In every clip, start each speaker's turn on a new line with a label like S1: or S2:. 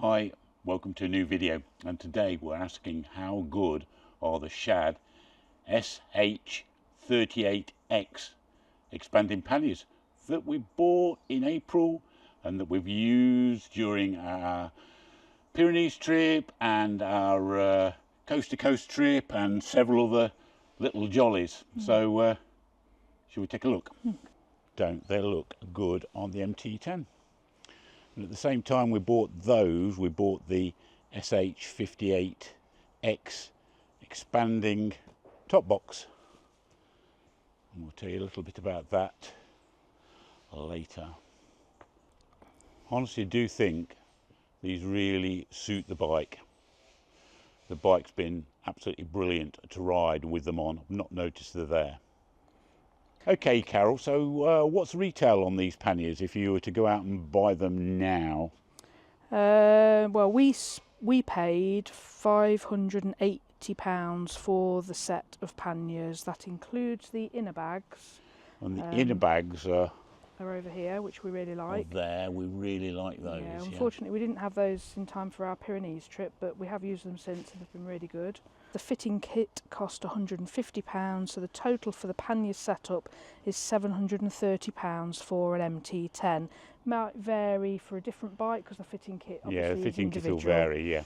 S1: Hi, welcome to a new video, and today we're asking how good are the Shad SH38X expanding panniers that we bought in April and that we've used during our Pyrenees trip and our coast to coast trip and several other little jollies. So shall we take a look? Don't they look good on the MT10? And at the same time we bought those, we bought the SH58X expanding top box. And we'll tell you a little bit about that later. Honestly, I do think these really suit the bike. The bike's been absolutely brilliant to ride with them on. I've not noticed they're there. Okay, Carol, so what's retail on these panniers if you were to go out and buy them now?
S2: Well, we paid £580 for the set of panniers. That includes the inner bags.
S1: And the inner bags are
S2: over here, which we really like.
S1: There, we really like those.
S2: Yeah, unfortunately, we didn't have those in time for our Pyrenees trip, but we have used them since and they've been really good. The fitting kit cost £150, so the total for the pannier setup is £730 for an MT10. Might vary for a different bike because the fitting kit obviously
S1: the fitting
S2: is
S1: kit will vary, yeah.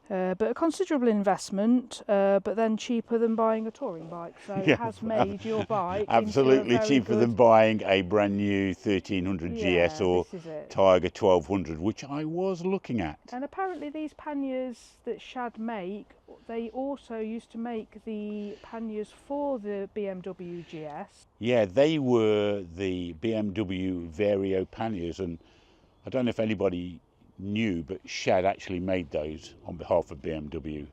S2: But a considerable investment, but then cheaper than buying a touring bike. So it has made your bike
S1: absolutely cheaper
S2: good...
S1: than buying a brand new 1300 GS or Tiger 1200, which I was looking at.
S2: And apparently these panniers that Shad make, they also used to make the panniers for the BMW GS.
S1: Yeah, they were the BMW Vario panniers, and I don't know if anybody knew, but Shad actually made those on behalf of BMW.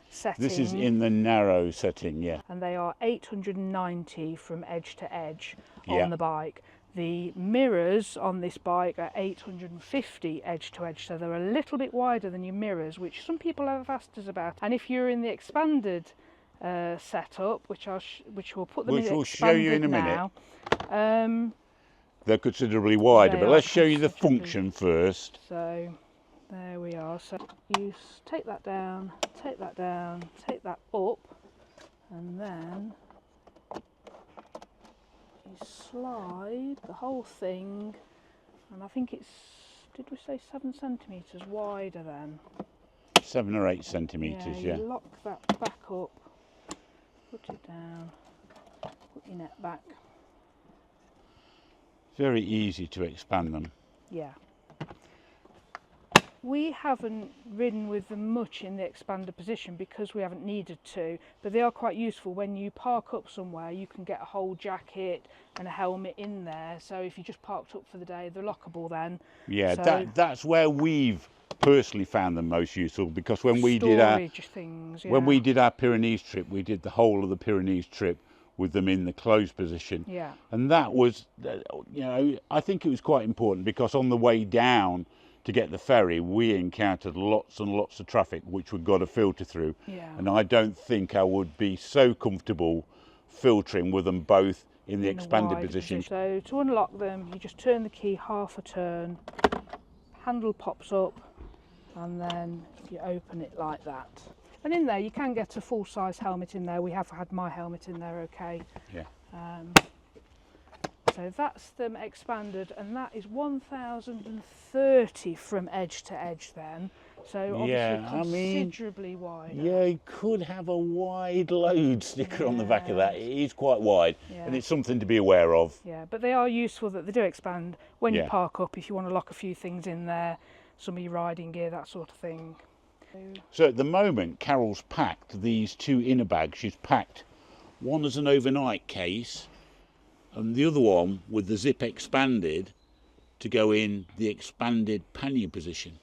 S2: Setting.
S1: This is in the narrow setting, yeah.
S2: And they are 890 from edge to edge on the bike. The mirrors on this bike are 850 edge to edge, so they're a little bit wider than your mirrors, which some people have asked us about. And if you're in the expanded setup, which we'll put them in, we'll show you in a minute.
S1: They're considerably wider, but let's show you the function first.
S2: So there we are. So you take that down, take that down, take that up, and then you slide the whole thing, and I think it's, did we say 7 centimetres wider then?
S1: 7 or 8 centimetres, yeah.
S2: You lock that back up, put it down, put your net back.
S1: Very easy to expand them.
S2: Yeah. We haven't ridden with them much in the expander position because we haven't needed to, but they are quite useful when you park up somewhere. You can get a whole jacket and a helmet in there, so if you just parked up for the day, they're lockable then.
S1: Yeah, so that's where we've personally found them most useful, because when we did our when we did our Pyrenees trip, we did the whole of the Pyrenees trip with them in the closed position.
S2: Yeah.
S1: And that was, you know, I think it was quite important, because on the way down to get the ferry, we encountered lots and lots of traffic, which we've got to filter through. Yeah. And I don't think I would be so comfortable filtering with them both in the expanded position.
S2: So to unlock them, you just turn the key half a turn, handle pops up, and then you open it like that. And in there you can get a full-size helmet in there. We have had my helmet in there, okay. Yeah. So that's them expanded, and that is 1030 from edge to edge then. So obviously considerably wider.
S1: Yeah, you could have a wide load sticker on the back of that. It is quite wide, and it's something to be aware of.
S2: Yeah, but they are useful that they do expand when you park up, if you want to lock a few things in there, some of your riding gear, that sort of thing.
S1: So at the moment, Carol's packed these 2 inner bags. She's packed one as an overnight case and the other one with the zip expanded to go in the expanded pannier position.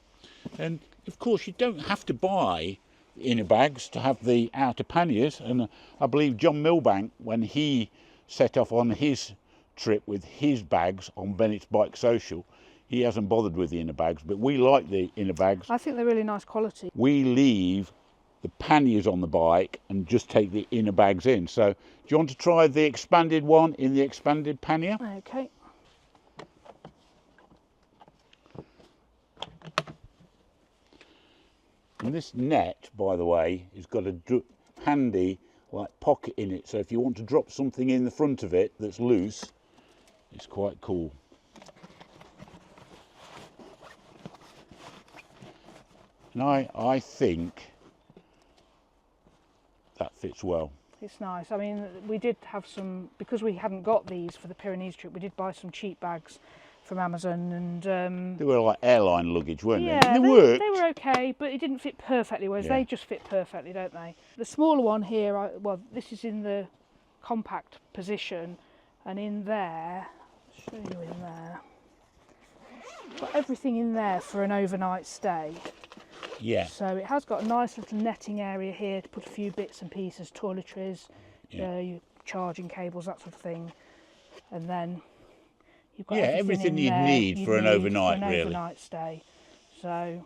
S1: And of course you don't have to buy the inner bags to have the outer panniers, and I believe John Milbank, when he set off on his trip with his bags on Bennett's Bike Social, he hasn't bothered with the inner bags, but we like the inner bags.
S2: I think they're really nice quality.
S1: We leave the panniers on the bike and just take the inner bags in. So do you want to try the expanded one in the expanded pannier?
S2: Okay.
S1: And this net, by the way, has got a handy like pocket in it, so if you want to drop something in the front of it that's loose, it's quite cool. And I think that fits well.
S2: It's nice. I mean, we did have some, because we hadn't got these for the Pyrenees trip, we did buy some cheap bags from Amazon, and
S1: they were like airline luggage, weren't they?
S2: Yeah,
S1: And they worked.
S2: They were okay, but it didn't fit perfectly, whereas they just fit perfectly, don't they? The smaller one here, well, this is in the compact position, and in there, I'll show you in there, got everything in there for an overnight stay.
S1: Yeah.
S2: So it has got a nice little netting area here to put a few bits and pieces, toiletries, your charging cables, that sort of thing, and then you've got
S1: everything
S2: you'd
S1: need for an overnight, really.
S2: Overnight stay. So.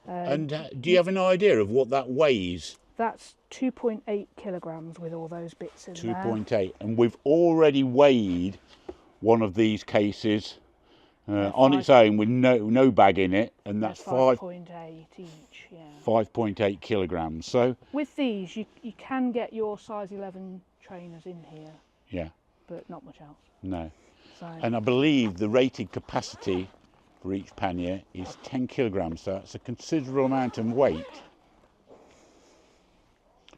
S1: And do you have an idea of what that weighs?
S2: That's 2.8 kilograms with all those bits in there.
S1: 2.8, and we've already weighed one of these cases on its own with no bag in it, and that's
S2: 5.8 each. Yeah.
S1: 5.8 kilograms. So
S2: with these, you can get your size 11 trainers in here.
S1: Yeah.
S2: But not much else.
S1: No.
S2: So.
S1: And I believe the rated capacity for each pannier is 10 kilograms, so it's a considerable amount of weight.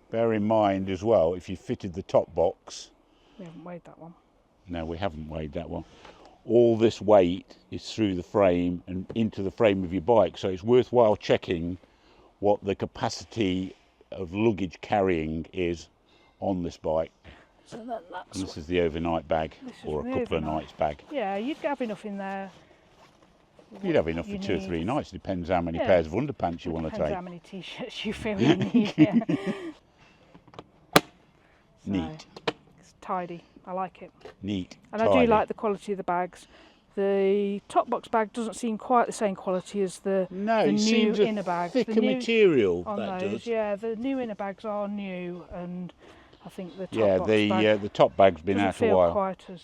S1: Bear in mind as well, if you fitted the top box.
S2: We haven't weighed that one.
S1: No, we haven't weighed that one. All this weight is through the frame and into the frame of your bike, so it's worthwhile checking what the capacity of luggage carrying is on this bike.
S2: So that's
S1: and this is the overnight bag, or a couple of nights bag.
S2: Yeah, you'd have enough in there.
S1: You'd have enough for 2 or 3 nights. Depends how many pairs of underpants you want to take.
S2: Depends how many t-shirts you feel you need. Yeah.
S1: Neat.
S2: It's tidy. I like it.
S1: Neat.
S2: And
S1: tidy.
S2: I do like the quality of the bags. The top box bag doesn't seem quite the same quality as the new inner bag.
S1: Thicker material
S2: on
S1: that
S2: those.
S1: does.
S2: Yeah, the new inner bags are new, and I think the top box bag
S1: the top bag's been out a while.
S2: Quite as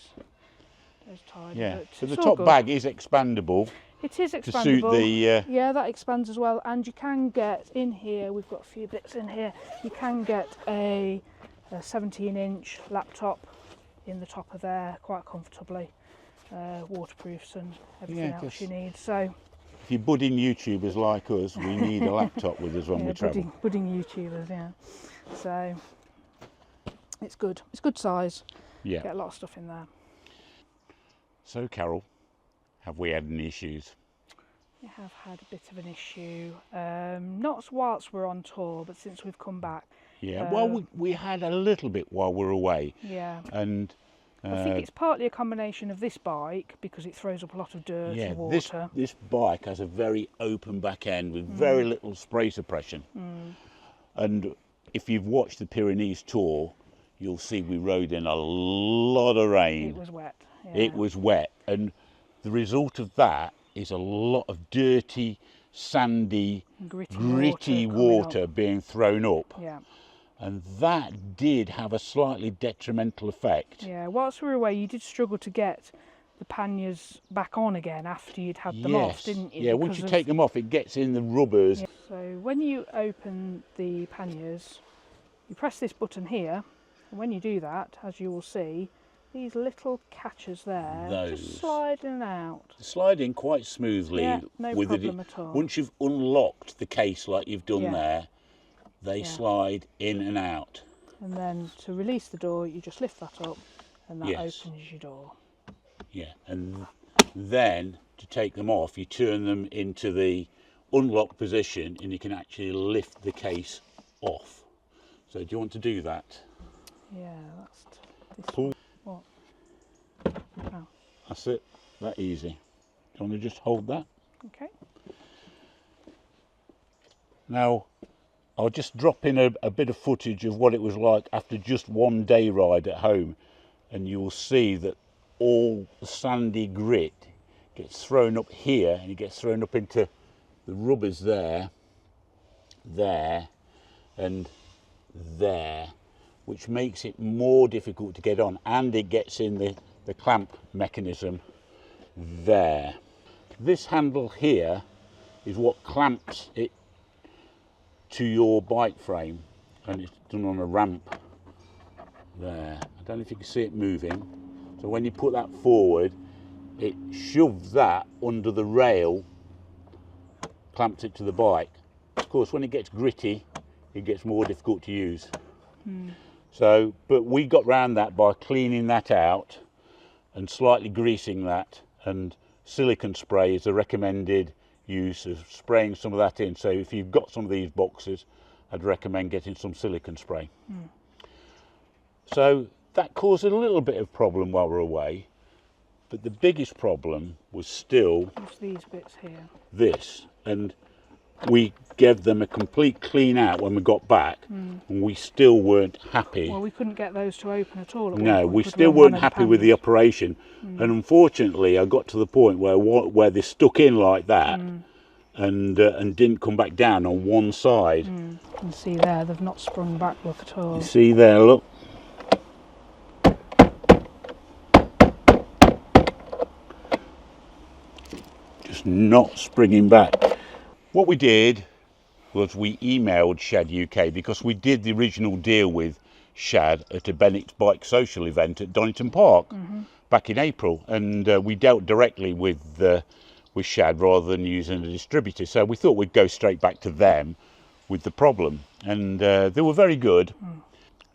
S2: tidy.
S1: Yeah,
S2: but
S1: so the top bag is expandable.
S2: It is expandable.
S1: To suit the
S2: yeah, that expands as well, and you can get in here. We've got a few bits in here. You can get a 17-inch laptop in the top of there quite comfortably, waterproofs and everything else you need. So
S1: if you're budding YouTubers like us, we need a laptop with us when we travel.
S2: Budding YouTubers, yeah. So it's good. It's good size.
S1: Yeah.
S2: Get a lot of stuff in there.
S1: So Carol, have we had any issues?
S2: We have had a bit of an issue. Not whilst we're on tour, but since we've come back.
S1: Yeah, well, we had a little bit while we're away.
S2: Yeah.
S1: And
S2: I think it's partly a combination of this bike, because it throws up a lot of dirt and water.
S1: This bike has a very open back end with very little spray suppression. And if you've watched the Pyrenees tour, you'll see we rode in a lot of rain.
S2: It was wet. Yeah.
S1: It was wet, and the result of that is a lot of dirty, sandy, gritty water being thrown up.
S2: Yeah.
S1: And that did have a slightly detrimental effect.
S2: Yeah, whilst we were away, you did struggle to get the panniers back on again after you'd had them off, didn't you?
S1: Yeah, once you take them off, it gets in the rubbers.
S2: Yeah. So when you open the panniers, you press this button here, and when you do that, as you will see, these little catchers there just sliding out.
S1: Sliding quite smoothly.
S2: Yeah, no problem at all.
S1: Once you've unlocked the case like you've done there, they slide in and out.
S2: And then to release the door, you just lift that up, and that opens your door.
S1: Yeah, and then to take them off, you turn them into the unlock position, and you can actually lift the case off. So do you want to do that?
S2: Yeah, that's this
S1: Pull.
S2: What? Oh.
S1: That's it, that easy. Do you want to just hold that?
S2: Okay.
S1: Now, I'll just drop in a bit of footage of what it was like after just one day ride at home, and you will see that all the sandy grit gets thrown up here, and it gets thrown up into the rubbers there, and there, which makes it more difficult to get on, and it gets in the clamp mechanism there. This handle here is what clamps it to your bike frame, and it's done on a ramp there. I don't know if you can see it moving. So when you put that forward, it shoves that under the rail, clamps it to the bike. Of course, when it gets gritty, it gets more difficult to use. So, but we got round that by cleaning that out and slightly greasing that, and silicone spray is a recommended use of spraying some of that in. So if you've got some of these boxes, I'd recommend getting some silicone spray. So that caused a little bit of problem while we're away, but the biggest problem was still
S2: these bits here.
S1: This, and we gave them a complete clean out when we got back, and we still weren't happy.
S2: Well, we couldn't get those to open at all.
S1: No, we still weren't happy with the operation, and unfortunately I got to the point where they stuck in like that, and didn't come back down on one side.
S2: You can see there, they've not sprung back, look at all.
S1: You see there, look. Just not springing back. What we did was we emailed Shad UK, because we did the original deal with Shad at a Bennett's Bike Social event at Donington Park back in April, and we dealt directly with Shad rather than using a distributor. So we thought we'd go straight back to them with the problem, and they were very good.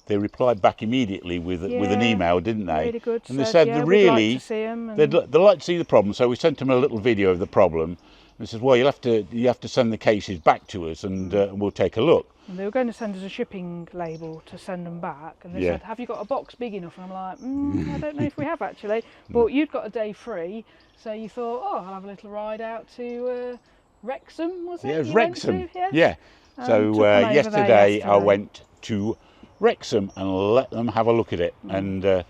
S1: They replied back immediately with an email, didn't they?
S2: Really good.
S1: And they said they really, they'd like to see the problem. So we sent them a little video of the problem. And they said, well, you have to send the cases back to us, and we'll take a look.
S2: And they were going to send us a shipping label to send them back, and they said, have you got a box big enough? And I'm like, I don't know if we have actually, but you'd got a day free, so you thought, oh, I'll have a little ride out to Wrexham, was it?
S1: Yeah, it was Wrexham.
S2: Yes?
S1: Yeah. So yesterday I went to Wrexham and let them have a look at it, and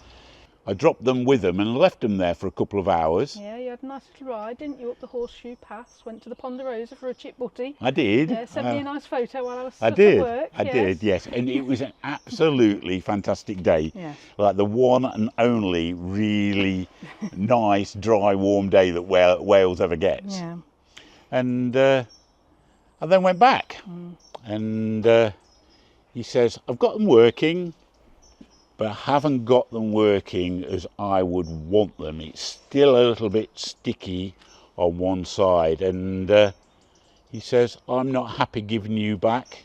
S1: I dropped them with them and left them there for a couple of hours.
S2: Yeah, you had a nice little ride, didn't you, up the Horseshoe Pass? Went to the Ponderosa for a chip butty.
S1: I did.
S2: Yeah, sent me a nice photo while I was at work.
S1: I did, yes. And it was an absolutely fantastic day.
S2: Yes.
S1: Like the one and only really nice, dry, warm day that Wales ever gets.
S2: Yeah.
S1: And I then went back, and he says, I've got them working, but I haven't got them working as I would want them. It's still a little bit sticky on one side, and he says, I'm not happy giving you back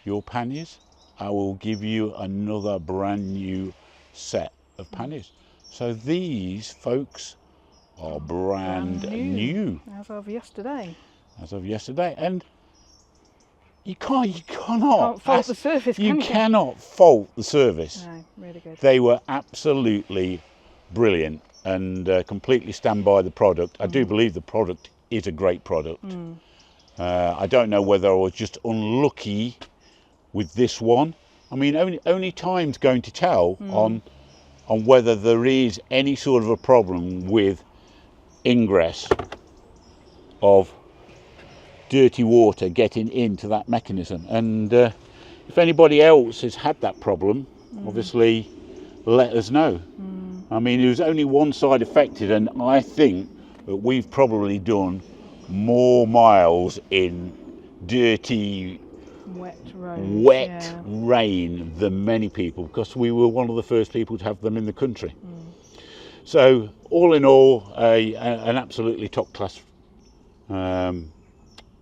S1: your panniers. I will give you another brand new set of panniers. So these, folks, are brand new.
S2: As of yesterday.
S1: As of yesterday. And you cannot
S2: fault the service,
S1: you cannot fault the service.
S2: No, really good.
S1: They were absolutely brilliant, and completely stand by the product. I do believe the product is a great product. I don't know whether I was just unlucky with this one. I mean, only time's going to tell on whether there is any sort of a problem with ingress of dirty water getting into that mechanism, and if anybody else has had that problem, obviously let us know. I mean, there was only one side affected, and I think that we've probably done more miles in dirty wet rain than many people, because we were one of the first people to have them in the country. So all in all, an absolutely top class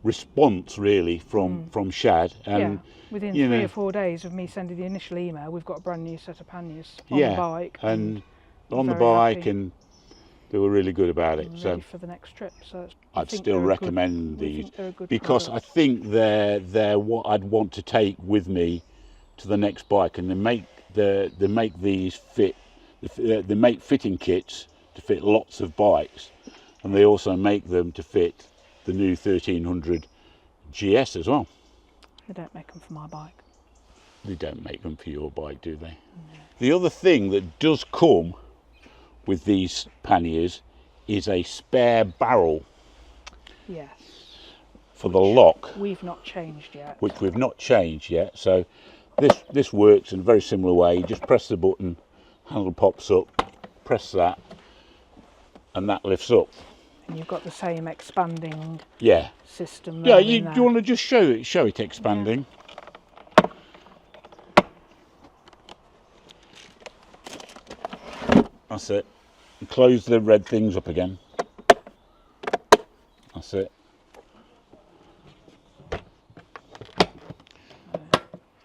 S1: response really from Shad, and
S2: within 3 or 4 days of me sending the initial email, we've got a brand new set of panniers on the bike, and
S1: and they were really good about it.
S2: So ready for the next trip. So
S1: I'd still recommend these, because I think they're what I'd want to take with me to the next bike, and they make these fit. They make fitting kits to fit lots of bikes, and they also make them to fit the new 1300 GS as well.
S2: They don't make them for my bike.
S1: They don't make them for your bike, do they? No. The other thing that does come with these panniers is a spare barrel.
S2: Yes.
S1: For the lock.
S2: We've not changed yet.
S1: Which we've not changed yet. So this works in a very similar way. You just press the button, handle pops up, press that, and that lifts up.
S2: And you've got the same expanding system.
S1: Yeah, you want to just show it expanding. That's it. And close the red things up again. That's it.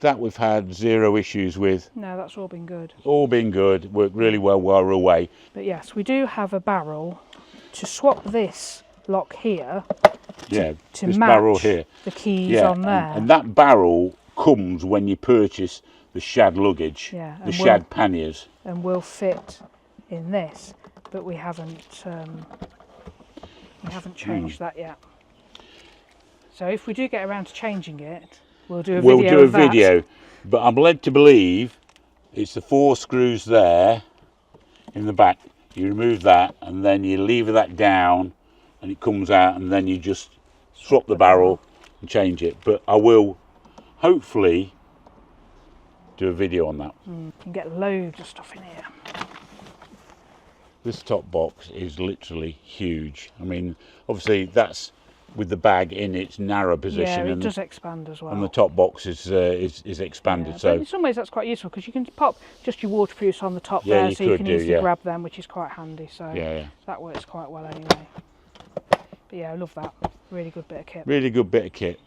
S1: That we've had zero issues with.
S2: No, that's all been good.
S1: All been good. Worked really well while we're away.
S2: But yes, we do have a barrel to swap this lock here. To
S1: this
S2: match
S1: barrel here.
S2: The keys on there.
S1: And that barrel comes when you purchase the Shad luggage, the Shad panniers.
S2: And will fit in this, but we haven't changed that yet. So if we do get around to changing it, we'll do a video.
S1: But I'm led to believe it's the 4 screws there in the back. You remove that and then you lever that down and it comes out, and then you just swap the barrel and change it. But I will hopefully do a video on that.
S2: You can get loads of stuff in here.
S1: This top box is literally huge. I mean, obviously that's with the bag in its narrow position.
S2: Yeah, it does expand as well.
S1: And the top box is expanded.
S2: Yeah,
S1: so
S2: but in some ways that's quite useful, because you can pop just your waterproofs on the top there, so you can easily grab them, which is quite handy. So that works quite well anyway. But yeah, I love that. Really good bit of kit.
S1: Really good bit of kit.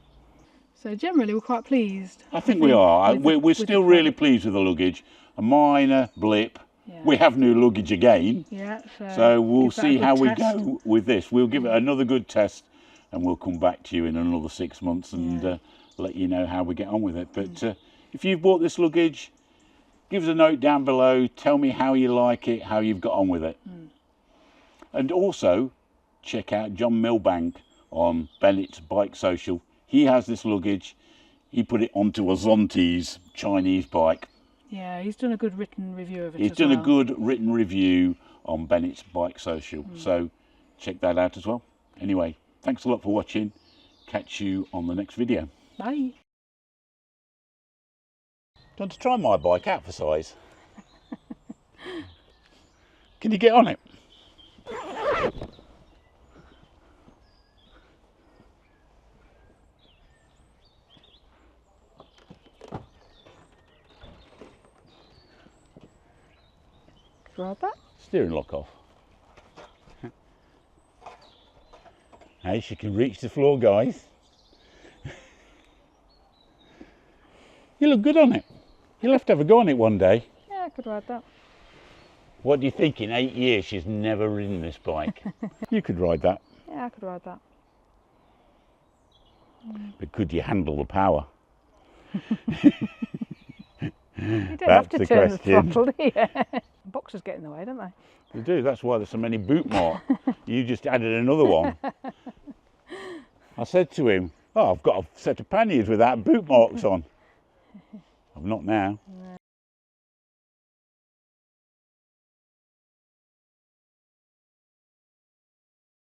S2: So generally we're quite pleased.
S1: I think we are. We're still really pleased with the luggage. A minor blip. Yeah. We have new luggage again. Yeah. So we'll see how we go with this. We'll give it another good test, and we'll come back to you in another 6 months and let you know how we get on with it. But if you've bought this luggage, give us a note down below. Tell me how you like it, how you've got on with it. And also check out John Milbank on Bennett's Bike Social. He has this luggage. He put it onto a Zonti's Chinese bike. Yeah, he's done a good written review of it. He's done a good written review on Bennett's Bike Social. So check that out as well. Anyway, thanks a lot for watching. Catch you on the next video. Bye. Do you want to try my bike out for size? Can you get on it? Grab that. Steering lock off. Hey, she can reach the floor, guys. You look good on it. You'll have to have a go on it one day. Yeah, I could ride that. What do you think? In 8 years, she's never ridden this bike. You could ride that. Yeah, I could ride that. But could you handle the power? You don't have to turn the throttle, do you? Boxes get in the way, don't they? They do. That's why there's so many boot marks. You just added another one. I said to him, "Oh, I've got a set of panniers without boot marks on." I've not now.